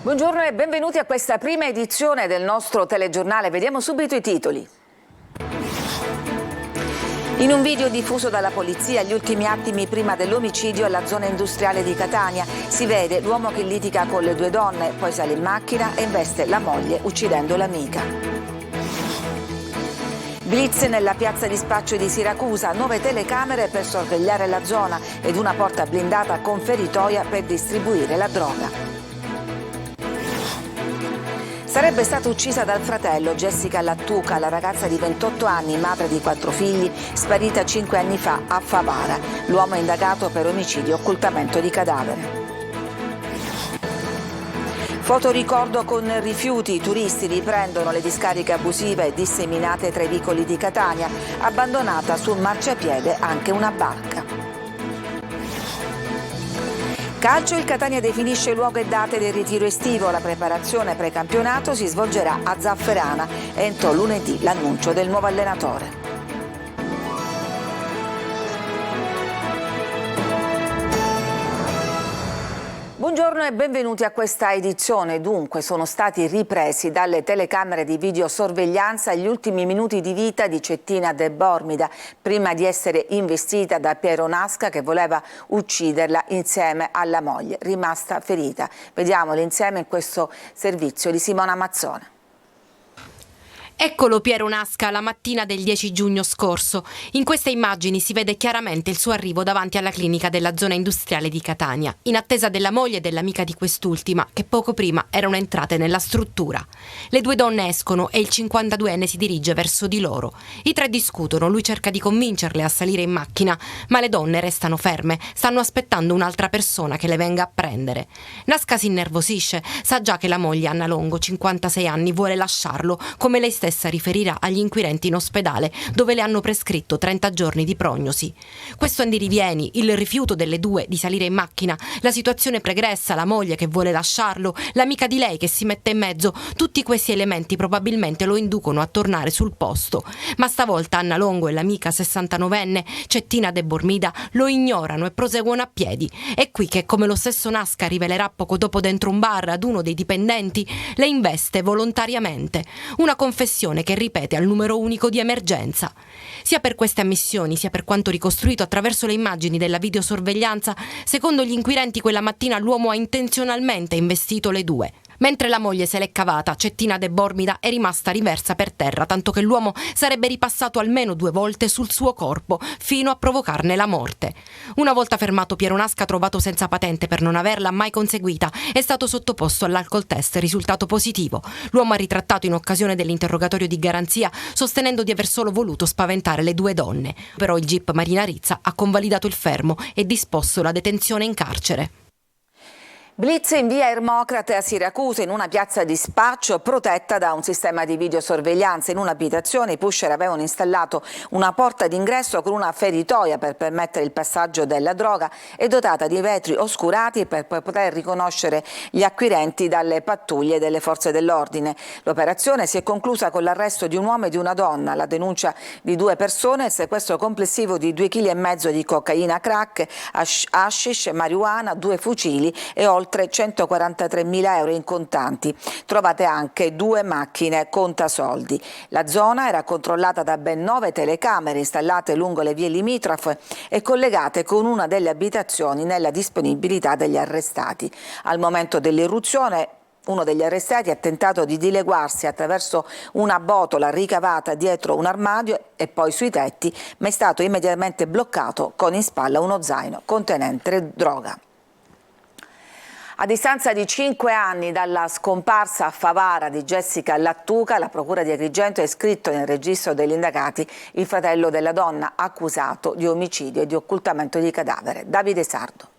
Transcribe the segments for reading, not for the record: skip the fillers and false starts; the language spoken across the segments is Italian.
Buongiorno e benvenuti a questa prima edizione del nostro telegiornale. Vediamo subito i titoli. In un video diffuso dalla polizia, gli ultimi attimi prima dell'omicidio alla zona industriale di Catania, si vede l'uomo che litiga con le due donne, poi sale in macchina e investe la moglie uccidendo l'amica. Blitz nella piazza di spaccio di Siracusa, 9 telecamere per sorvegliare la zona ed una porta blindata con feritoia per distribuire la droga. Sarebbe stata uccisa dal fratello Jessica Lattuca, la ragazza di 28 anni, madre di 4 figli, sparita 5 anni fa a Favara. L'uomo è indagato per omicidio e occultamento di cadavere. Fotoricordo con rifiuti, i turisti riprendono le discariche abusive disseminate tra i vicoli di Catania, abbandonata sul marciapiede anche una barca. Calcio, il Catania definisce luogo e date del ritiro estivo, la preparazione precampionato si svolgerà a Zafferana, entro lunedì l'annuncio del nuovo allenatore. Buongiorno e benvenuti a questa edizione. Dunque, sono stati ripresi dalle telecamere di videosorveglianza gli ultimi minuti di vita di Cettina De Bormida, prima di essere investita da Piero Nasca che voleva ucciderla insieme alla moglie, rimasta ferita. Vediamole insieme in questo servizio di Simona Mazzone. Eccolo Piero Nasca la mattina del 10 giugno scorso. In queste immagini si vede chiaramente il suo arrivo davanti alla clinica della zona industriale di Catania, in attesa della moglie e dell'amica di quest'ultima, che poco prima erano entrate nella struttura. Le due donne escono e il 52enne si dirige verso di loro. I tre discutono, lui cerca di convincerle a salire in macchina, ma le donne restano ferme, stanno aspettando un'altra persona che le venga a prendere. Nasca si innervosisce, sa già che la moglie Anna Longo, 56 anni, vuole lasciarlo, come lei stessa riferirà agli inquirenti in ospedale, dove le hanno prescritto 30 giorni di prognosi. Questo andirivieni, il rifiuto delle due di salire in macchina, la situazione pregressa, la moglie che vuole lasciarlo, l'amica di lei che si mette in mezzo, tutti questi elementi probabilmente lo inducono a tornare sul posto. Ma stavolta Anna Longo e l'amica 69enne, Cettina De Bormida, lo ignorano e proseguono a piedi. È qui che, come lo stesso Nasca rivelerà poco dopo dentro un bar ad uno dei dipendenti, le investe volontariamente. Una confessione che ripete al numero unico di emergenza. Sia per queste ammissioni, sia per quanto ricostruito attraverso le immagini della videosorveglianza, secondo gli inquirenti quella mattina l'uomo ha intenzionalmente investito le due. Mentre la moglie se l'è cavata, Cettina De Bormida è rimasta riversa per terra, tanto che l'uomo sarebbe ripassato almeno 2 volte sul suo corpo, fino a provocarne la morte. Una volta fermato, Piero Nasca, trovato senza patente per non averla mai conseguita, è stato sottoposto all'alcol test, risultato positivo. L'uomo ha ritrattato in occasione dell'interrogatorio di garanzia, sostenendo di aver solo voluto spaventare le due donne. Però il GIP Marina Rizza ha convalidato il fermo e disposto la detenzione in carcere. Blitz in via Ermocrate a Siracusa, in una piazza di spaccio protetta da un sistema di videosorveglianza. In un'abitazione i pusher avevano installato una porta d'ingresso con una feritoia per permettere il passaggio della droga e dotata di vetri oscurati per poter riconoscere gli acquirenti dalle pattuglie delle forze dell'ordine. L'operazione si è conclusa con l'arresto di un uomo e di una donna, la denuncia di 2 persone, il sequestro complessivo di 2,5 kg di cocaina crack, hashish, marijuana, 2 fucili e oltre 143.000 euro in contanti. Trovate anche 2 macchine contasoldi. La zona era controllata da ben 9 telecamere installate lungo le vie limitrofe e collegate con una delle abitazioni nella disponibilità degli arrestati. Al momento dell'irruzione uno degli arrestati ha tentato di dileguarsi attraverso una botola ricavata dietro un armadio e poi sui tetti, ma è stato immediatamente bloccato con in spalla uno zaino contenente droga. A distanza di 5 anni dalla scomparsa a Favara di Jessica Lattuca, la Procura di Agrigento ha iscritto nel registro degli indagati il fratello della donna accusato di omicidio e di occultamento di cadavere, Davide Sardo.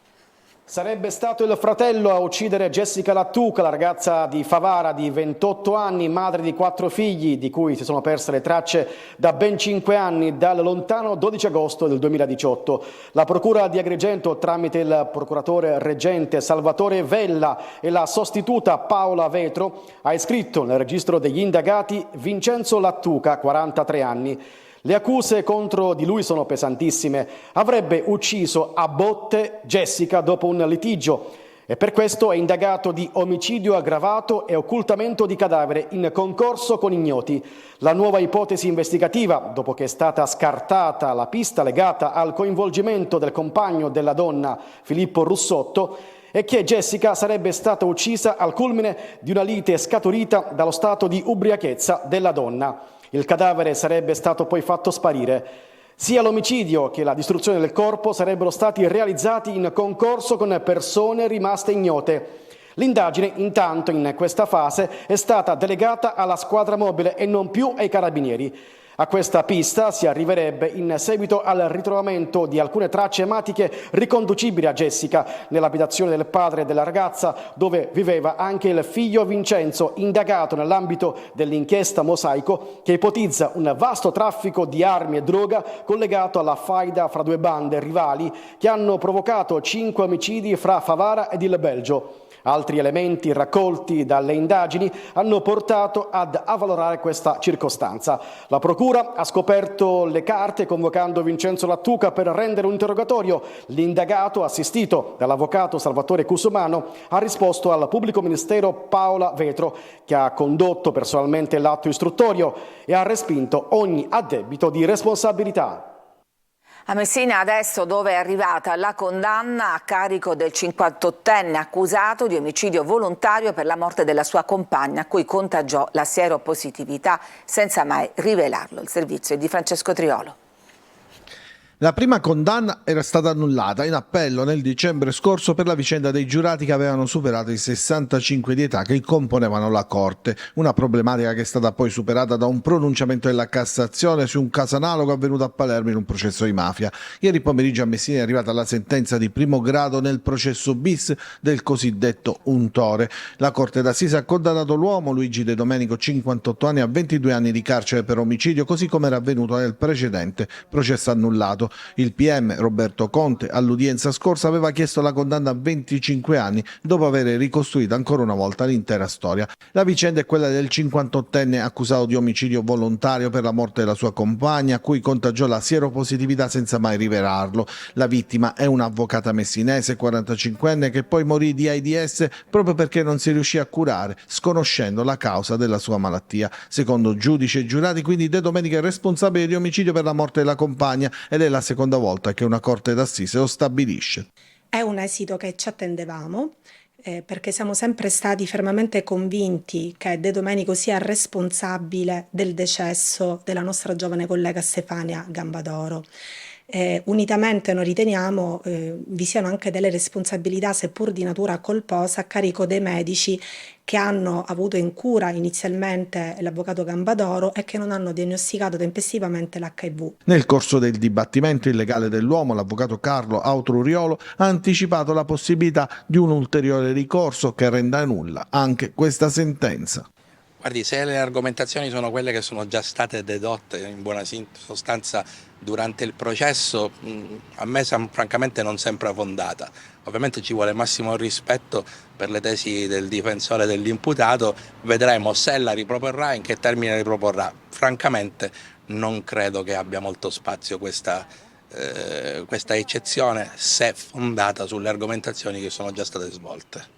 Sarebbe stato il fratello a uccidere Jessica Lattuca, la ragazza di Favara di 28 anni, madre di 4 figli, di cui si sono perse le tracce da ben 5 anni, dal lontano 12 agosto del 2018. La Procura di Agrigento, tramite il procuratore reggente Salvatore Vella e la sostituta Paola Vetro, ha iscritto nel registro degli indagati Vincenzo Lattuca, 43 anni. Le accuse contro di lui sono pesantissime. Avrebbe ucciso a botte Jessica dopo un litigio. e per questo è indagato di omicidio aggravato e occultamento di cadavere in concorso con ignoti. La nuova ipotesi investigativa, dopo che è stata scartata la pista legata al coinvolgimento del compagno della donna, Filippo Russotto, è che Jessica sarebbe stata uccisa al culmine di una lite scaturita dallo stato di ubriachezza della donna. Il cadavere sarebbe stato poi fatto sparire. Sia l'omicidio che la distruzione del corpo sarebbero stati realizzati in concorso con persone rimaste ignote. L'indagine, intanto, in questa fase è stata delegata alla squadra mobile e non più ai carabinieri. A questa pista si arriverebbe in seguito al ritrovamento di alcune tracce ematiche riconducibili a Jessica nell'abitazione del padre della ragazza, dove viveva anche il figlio Vincenzo, indagato nell'ambito dell'inchiesta Mosaico, che ipotizza un vasto traffico di armi e droga collegato alla faida fra due bande rivali che hanno provocato 5 omicidi fra Favara ed il Belgio. Altri elementi raccolti dalle indagini hanno portato ad avvalorare questa circostanza. La Procura ha scoperto le carte convocando Vincenzo Lattuca per rendere un interrogatorio. L'indagato, assistito dall'avvocato Salvatore Cusumano, ha risposto al pubblico ministero Paola Vetro, che ha condotto personalmente l'atto istruttorio e ha respinto ogni addebito di responsabilità. A Messina adesso, dove è arrivata la condanna a carico del 58enne accusato di omicidio volontario per la morte della sua compagna, a cui contagiò la sieropositività senza mai rivelarlo. Il servizio è di Francesco Triolo. La prima condanna era stata annullata in appello nel dicembre scorso per la vicenda dei giurati che avevano superato i 65 di età che componevano la Corte, una problematica che è stata poi superata da un pronunciamento della Cassazione su un caso analogo avvenuto a Palermo in un processo di mafia. Ieri pomeriggio a Messina è arrivata la sentenza di primo grado nel processo bis del cosiddetto untore. La Corte d'Assise ha condannato l'uomo Luigi De Domenico, 58 anni, a 22 anni di carcere per omicidio, così come era avvenuto nel precedente processo annullato. Il PM Roberto Conte all'udienza scorsa aveva chiesto la condanna a 25 anni dopo aver ricostruito ancora una volta l'intera storia. La vicenda è quella del 58enne accusato di omicidio volontario per la morte della sua compagna, a cui contagiò la sieropositività senza mai rivelarlo. La vittima è un'avvocata messinese 45enne che poi morì di AIDS proprio perché non si riuscì a curare, sconoscendo la causa della sua malattia. Secondo giudice e giurati, quindi, De Domenico è responsabile di omicidio per la morte della compagna ed è la seconda volta che una corte d'assise lo stabilisce. È un esito che ci attendevamo, perché siamo sempre stati fermamente convinti che De Domenico sia responsabile del decesso della nostra giovane collega Stefania Gambadoro. Unitamente noi riteniamo vi siano anche delle responsabilità, seppur di natura colposa, a carico dei medici che hanno avuto in cura inizialmente l'avvocato Gambadoro e che non hanno diagnosticato tempestivamente l'HIV. Nel corso del dibattimento, il legale dell'uomo, l'avvocato Carlo Autruriolo, ha anticipato la possibilità di un ulteriore ricorso che renda nulla anche questa sentenza. Guardi, se le argomentazioni sono quelle che sono già state dedotte in buona sostanza durante il processo, a me francamente non sembra fondata. Ovviamente ci vuole massimo rispetto per le tesi del difensore dell'imputato, vedremo se la riproporrà, in che termine riproporrà. Francamente non credo che abbia molto spazio questa eccezione, se fondata sulle argomentazioni che sono già state svolte.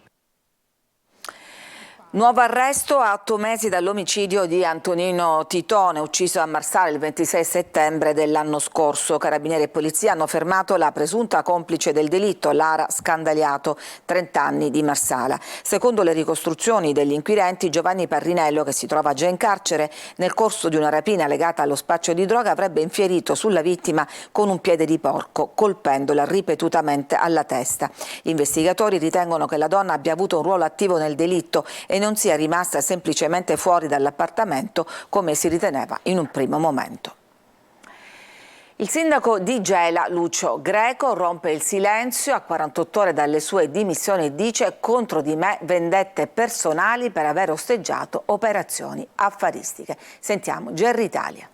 Nuovo arresto a 8 mesi dall'omicidio di Antonino Titone, ucciso a Marsala il 26 settembre dell'anno scorso. Carabinieri e polizia hanno fermato la presunta complice del delitto, Lara Scandaliato, 30 anni, di Marsala. Secondo le ricostruzioni degli inquirenti, Giovanni Parrinello, che si trova già in carcere, nel corso di una rapina legata allo spaccio di droga avrebbe infierito sulla vittima con un piede di porco, colpendola ripetutamente alla testa. Gli investigatori ritengono che la donna abbia avuto un ruolo attivo nel delitto e non sia rimasta semplicemente fuori dall'appartamento come si riteneva in un primo momento. Il sindaco di Gela, Lucio Greco, rompe il silenzio a 48 ore dalle sue dimissioni e dice: contro di me vendette personali per aver osteggiato operazioni affaristiche. Sentiamo Gerry Italia.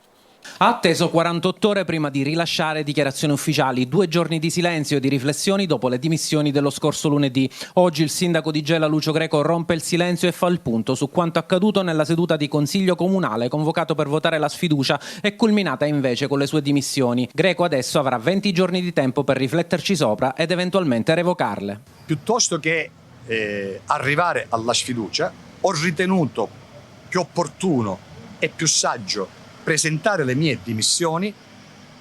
Ha atteso 48 ore prima di rilasciare dichiarazioni ufficiali, 2 giorni di silenzio e di riflessioni dopo le dimissioni dello scorso lunedì. Oggi il sindaco di Gela, Lucio Greco, rompe il silenzio e fa il punto su quanto accaduto nella seduta di consiglio comunale convocato per votare la sfiducia e culminata invece con le sue dimissioni. Greco adesso avrà 20 giorni di tempo per rifletterci sopra ed eventualmente revocarle. Piuttosto che arrivare alla sfiducia, ho ritenuto più opportuno e più saggio presentare le mie dimissioni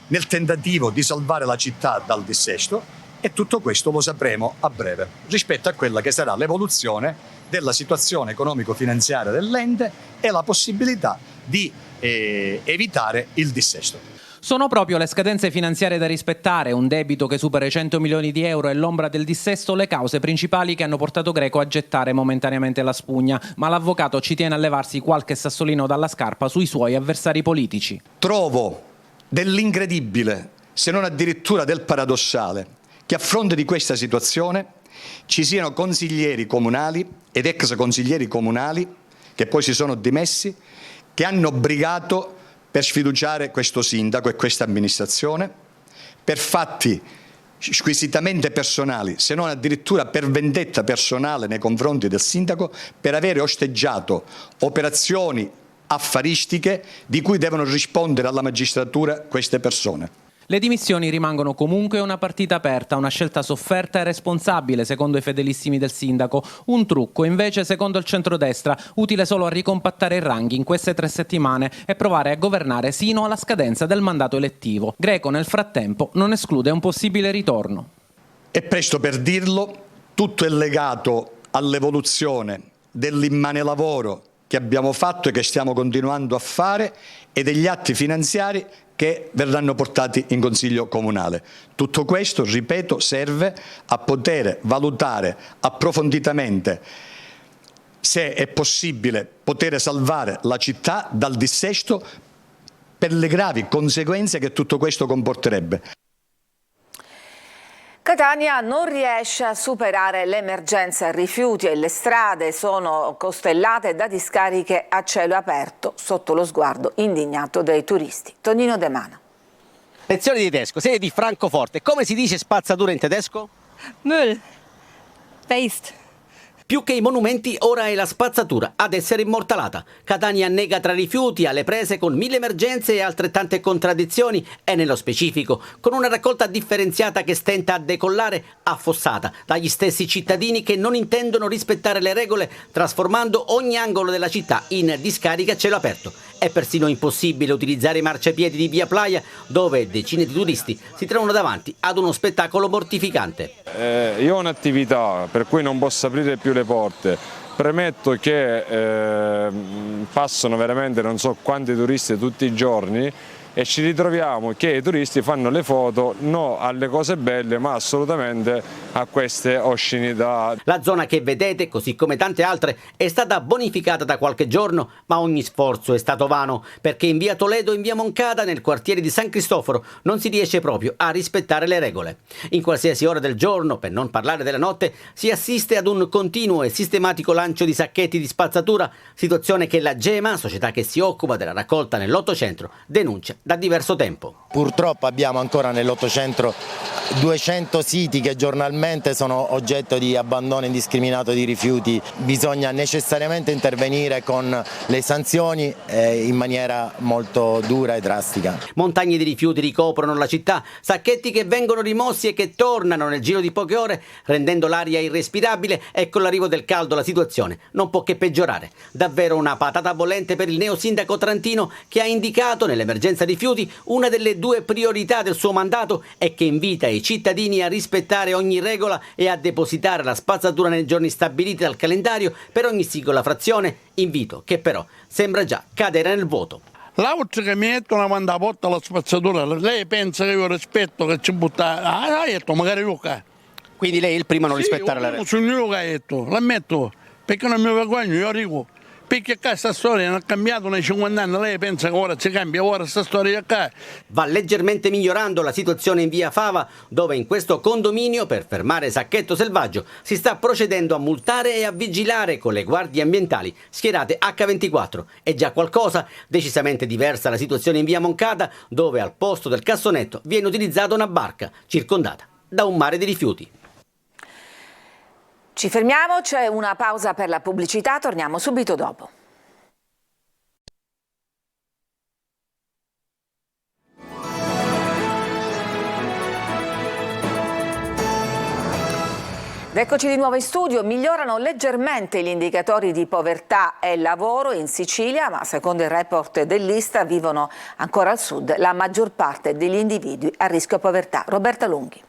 nel tentativo di salvare la città dal dissesto, e tutto questo lo sapremo a breve rispetto a quella che sarà l'evoluzione della situazione economico-finanziaria dell'ente e la possibilità di evitare il dissesto. Sono proprio le scadenze finanziarie da rispettare, un debito che supera i 100 milioni di euro e l'ombra del dissesto le cause principali che hanno portato Greco a gettare momentaneamente la spugna, ma l'avvocato ci tiene a levarsi qualche sassolino dalla scarpa sui suoi avversari politici. Trovo dell'incredibile, se non addirittura del paradossale, che a fronte di questa situazione ci siano consiglieri comunali ed ex consiglieri comunali che poi si sono dimessi, che hanno brigato per sfiduciare questo sindaco e questa amministrazione per fatti squisitamente personali, se non addirittura per vendetta personale nei confronti del sindaco, per avere osteggiato operazioni affaristiche di cui devono rispondere alla magistratura queste persone. Le dimissioni rimangono comunque una partita aperta, una scelta sofferta e responsabile secondo i fedelissimi del sindaco, un trucco invece secondo il centrodestra, utile solo a ricompattare i ranghi in queste 3 settimane e provare a governare sino alla scadenza del mandato elettivo. Greco nel frattempo non esclude un possibile ritorno. È presto per dirlo, tutto è legato all'evoluzione dell'immane lavoro che abbiamo fatto e che stiamo continuando a fare e degli atti finanziari che verranno portati in Consiglio Comunale. Tutto questo, ripeto, serve a poter valutare approfonditamente se è possibile poter salvare la città dal dissesto per le gravi conseguenze che tutto questo comporterebbe. Catania non riesce a superare l'emergenza rifiuti e le strade sono costellate da discariche a cielo aperto sotto lo sguardo indignato dei turisti. Tonino De Mano. Lezione di tedesco, serie di Francoforte. Come si dice spazzatura in tedesco? Müll. Waste. Più che i monumenti, ora è la spazzatura ad essere immortalata. Catania nega tra rifiuti, alle prese con 1000 emergenze e altrettante contraddizioni e nello specifico con una raccolta differenziata che stenta a decollare, affossata dagli stessi cittadini che non intendono rispettare le regole, trasformando ogni angolo della città in discarica a cielo aperto. È persino impossibile utilizzare i marciapiedi di Via Playa, dove decine di turisti si trovano davanti ad uno spettacolo mortificante. Io ho un'attività per cui non posso aprire più le porte. Premetto che passano veramente non so quanti turisti tutti i giorni e ci ritroviamo che i turisti fanno le foto non alle cose belle ma assolutamente a queste oscenità. La zona che vedete, così come tante altre, è stata bonificata da qualche giorno, ma ogni sforzo è stato vano, perché in via Toledo e in via Moncada, nel quartiere di San Cristoforo, non si riesce proprio a rispettare le regole. In qualsiasi ora del giorno, per non parlare della notte, si assiste ad un continuo e sistematico lancio di sacchetti di spazzatura, situazione che la Gema, società che si occupa della raccolta nell'Ottocentro, denuncia da diverso tempo. Purtroppo abbiamo ancora nell'Ottocentro 200 siti che giornalmente sono oggetto di abbandono indiscriminato di rifiuti. Bisogna necessariamente intervenire con le sanzioni in maniera molto dura e drastica. Montagne di rifiuti ricoprono la città, sacchetti che vengono rimossi e che tornano nel giro di poche ore, rendendo l'aria irrespirabile, e con l'arrivo del caldo la situazione non può che peggiorare. Davvero una patata bollente per il neo sindaco trentino, che ha indicato nell'emergenza rifiuti una delle 2 priorità del suo mandato e che invita i cittadini a rispettare ogni regola e a depositare la spazzatura nei giorni stabiliti dal calendario per ogni singola frazione, invito che però sembra già cadere nel vuoto. L'altro che mi mettono quando a porta la spazzatura, lei pensa che io rispetto che ci butta, ha detto magari io che. Quindi lei è il primo a non rispettare le regole? Sono io che ha detto, l'ammetto, perché non mi vergogno, io dico. Perché questa storia non è cambiata nei 50 anni, lei pensa che ora si cambia, ora questa storia qua. Va leggermente migliorando la situazione in via Fava, dove in questo condominio, per fermare Sacchetto Selvaggio, si sta procedendo a multare e a vigilare con le guardie ambientali schierate H24. È già qualcosa. Decisamente diversa la situazione in via Moncada, dove al posto del cassonetto viene utilizzata una barca circondata da un mare di rifiuti. Ci fermiamo, c'è una pausa per la pubblicità, torniamo subito dopo. Eccoci di nuovo in studio. Migliorano leggermente gli indicatori di povertà e lavoro in Sicilia, ma secondo il report dell'Ista vivono ancora al sud la maggior parte degli individui a rischio povertà. Roberta Lunghi.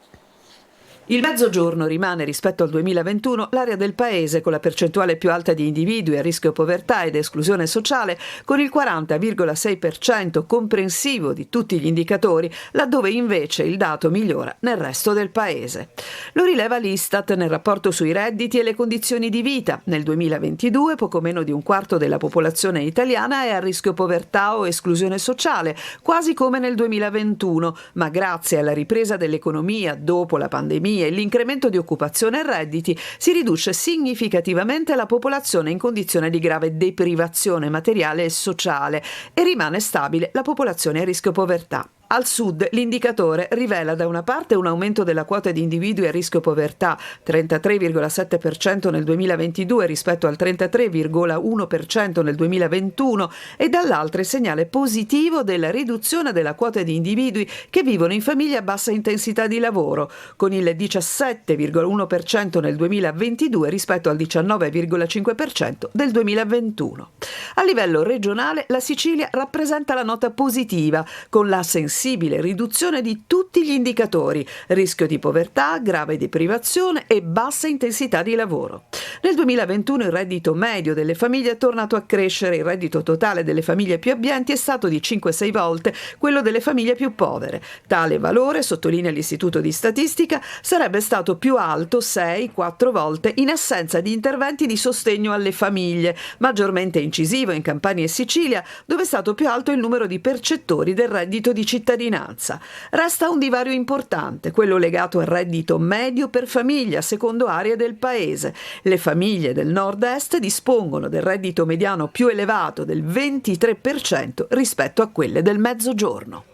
Il Mezzogiorno rimane rispetto al 2021 l'area del paese con la percentuale più alta di individui a rischio povertà ed esclusione sociale, con il 40,6% comprensivo di tutti gli indicatori, laddove invece il dato migliora nel resto del paese. Lo rileva l'Istat nel rapporto sui redditi e le condizioni di vita. Nel 2022 poco meno di un quarto della popolazione italiana è a rischio povertà o esclusione sociale, quasi come nel 2021, ma grazie alla ripresa dell'economia dopo la pandemia e l'incremento di occupazione e redditi si riduce significativamente la popolazione in condizione di grave deprivazione materiale e sociale e rimane stabile la popolazione a rischio povertà. Al sud l'indicatore rivela da una parte un aumento della quota di individui a rischio povertà, 33,7% nel 2022 rispetto al 33,1% nel 2021, e dall'altra il segnale positivo della riduzione della quota di individui che vivono in famiglie a bassa intensità di lavoro, con il 17,1% nel 2022 rispetto al 19,5% del 2021. A livello regionale la Sicilia rappresenta la nota positiva, con la sensibile riduzione di tutti gli indicatori: rischio di povertà, grave deprivazione e bassa intensità di lavoro. Nel 2021 il reddito medio delle famiglie è tornato a crescere, il reddito totale delle famiglie più abbienti è stato di 5-6 volte quello delle famiglie più povere. Tale valore, sottolinea l'Istituto di Statistica, sarebbe stato più alto 6-4 volte in assenza di interventi di sostegno alle famiglie, maggiormente incisivo in Campania e Sicilia, dove è stato più alto il numero di percettori del reddito di cittadinanza. Resta un divario importante, quello legato al reddito medio per famiglia secondo aree del paese. Le famiglie del nord-est dispongono del reddito mediano più elevato del 23% rispetto a quelle del mezzogiorno.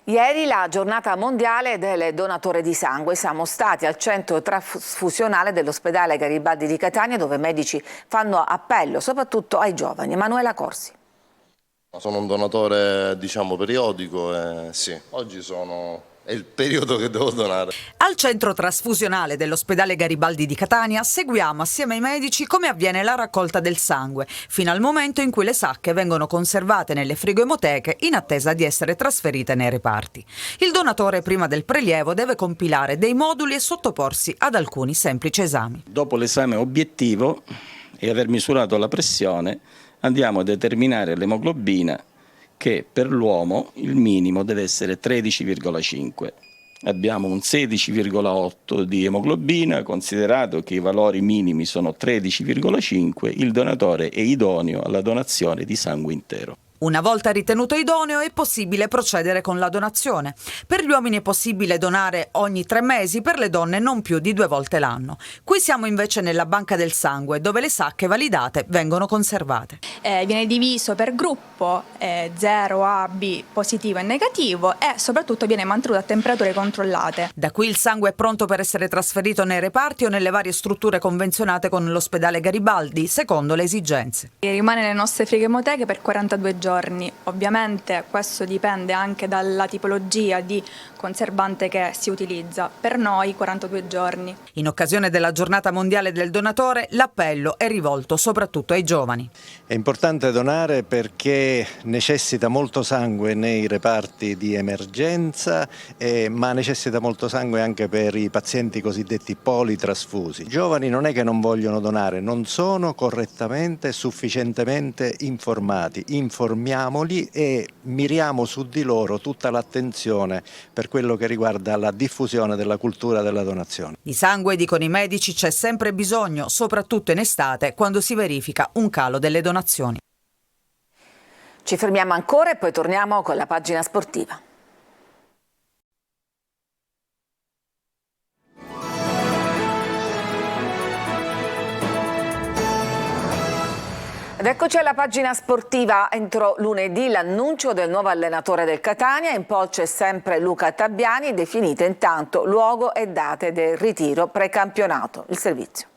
Ieri la giornata mondiale del donatore di sangue. Siamo stati al centro trasfusionale dell'ospedale Garibaldi di Catania, dove medici fanno appello soprattutto ai giovani. Emanuela Corsi. Sono un donatore, periodico e sì, oggi è il periodo che devo donare. Al centro trasfusionale dell'ospedale Garibaldi di Catania seguiamo assieme ai medici come avviene la raccolta del sangue, fino al momento in cui le sacche vengono conservate nelle frigoemoteche in attesa di essere trasferite nei reparti. Il donatore prima del prelievo deve compilare dei moduli e sottoporsi ad alcuni semplici esami. Dopo l'esame obiettivo e aver misurato la pressione, andiamo a determinare l'emoglobina, che per l'uomo il minimo deve essere 13,5. Abbiamo un 16,8 di emoglobina, considerato che i valori minimi sono 13,5, il donatore è idoneo alla donazione di sangue intero. Una volta ritenuto idoneo è possibile procedere con la donazione. Per gli uomini è possibile donare ogni 3 mesi, per le donne non più di 2 volte l'anno. Qui siamo invece nella banca del sangue, dove le sacche validate vengono conservate. Viene diviso per gruppo, 0, A, B, positivo e negativo, e soprattutto viene mantenuto a temperature controllate. Da qui il sangue è pronto per essere trasferito nei reparti o nelle varie strutture convenzionate con l'ospedale Garibaldi, secondo le esigenze. Rimane nelle nostre frigoemoteche per 42 giorni. Ovviamente questo dipende anche dalla tipologia di conservante che si utilizza. Per noi 42 giorni. In occasione della giornata mondiale del donatore, l'appello è rivolto soprattutto ai giovani. È importante donare perché necessita molto sangue nei reparti di emergenza, ma necessita molto sangue anche per i pazienti cosiddetti politrasfusi. I giovani non è che non vogliono donare, non sono correttamente e sufficientemente informati. Informiamoli e miriamo su di loro tutta l'attenzione per quello che riguarda la diffusione della cultura della donazione. Di sangue, dicono i medici, c'è sempre bisogno, soprattutto in estate, quando si verifica un calo delle donazioni. Ci fermiamo ancora e poi torniamo con la pagina sportiva. Ed eccoci alla pagina sportiva. Entro lunedì l'annuncio del nuovo allenatore del Catania. In pole c'è sempre Luca Tabbiani. Definite intanto luogo e date del ritiro precampionato. Il servizio.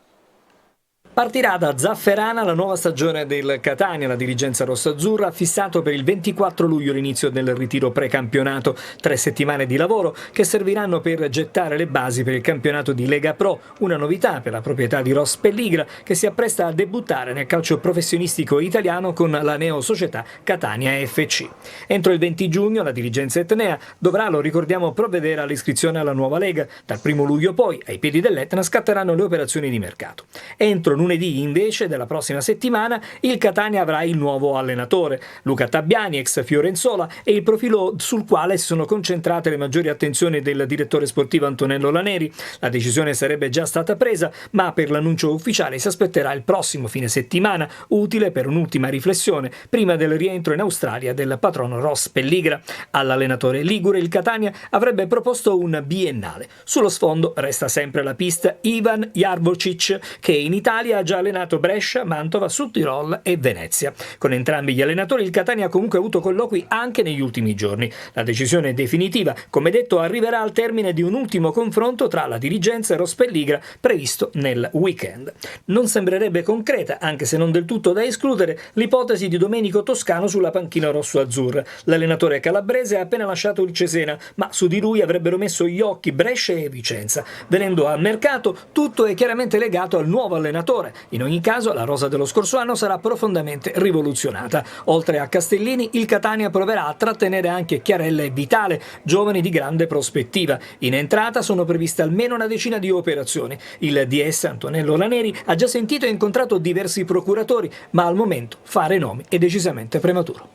Partirà da Zafferana la nuova stagione del Catania. La dirigenza rossaazzurra ha fissato per il 24 luglio l'inizio del ritiro precampionato. 3 settimane di lavoro che serviranno per gettare le basi per il campionato di Lega Pro, una novità per la proprietà di Ross Pelligra che si appresta a debuttare nel calcio professionistico italiano con la neosocietà Catania FC. Entro il 20 giugno la dirigenza etnea dovrà, lo ricordiamo, provvedere all'iscrizione alla nuova Lega. Dal 1 luglio poi, ai piedi dell'Etna, scatteranno le operazioni di mercato. Entro lunedì invece della prossima settimana il Catania avrà il nuovo allenatore. Luca Tabbiani, ex Fiorenzola, è il profilo sul quale si sono concentrate le maggiori attenzioni del direttore sportivo Antonello Laneri. La decisione sarebbe già stata presa, ma per l'annuncio ufficiale si aspetterà il prossimo fine settimana, utile per un'ultima riflessione prima del rientro in Australia del patrono Ross Pelligra. All'allenatore ligure il Catania avrebbe proposto un biennale. Sullo sfondo resta sempre la pista Ivan Jarvorčić, che in Italia ha già allenato Brescia, Mantova, Südtirol e Venezia. Con entrambi gli allenatori il Catania ha comunque avuto colloqui anche negli ultimi giorni. La decisione definitiva, come detto, arriverà al termine di un ultimo confronto tra la dirigenza e Ross Pelligra previsto nel weekend. Non sembrerebbe concreta, anche se non del tutto da escludere, l'ipotesi di Domenico Toscano sulla panchina rosso-azzurra. L'allenatore calabrese ha appena lasciato il Cesena, ma su di lui avrebbero messo gli occhi Brescia e Vicenza. Venendo al mercato, tutto è chiaramente legato al nuovo allenatore. In ogni caso, la rosa dello scorso anno sarà profondamente rivoluzionata. Oltre a Castellini, il Catania proverà a trattenere anche Chiarella e Vitale, giovani di grande prospettiva. In entrata sono previste almeno una decina di operazioni. Il DS Antonello Laneri ha già sentito e incontrato diversi procuratori, ma al momento fare nomi è decisamente prematuro.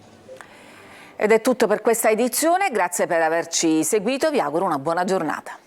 Ed è tutto per questa edizione, grazie per averci seguito, vi auguro una buona giornata.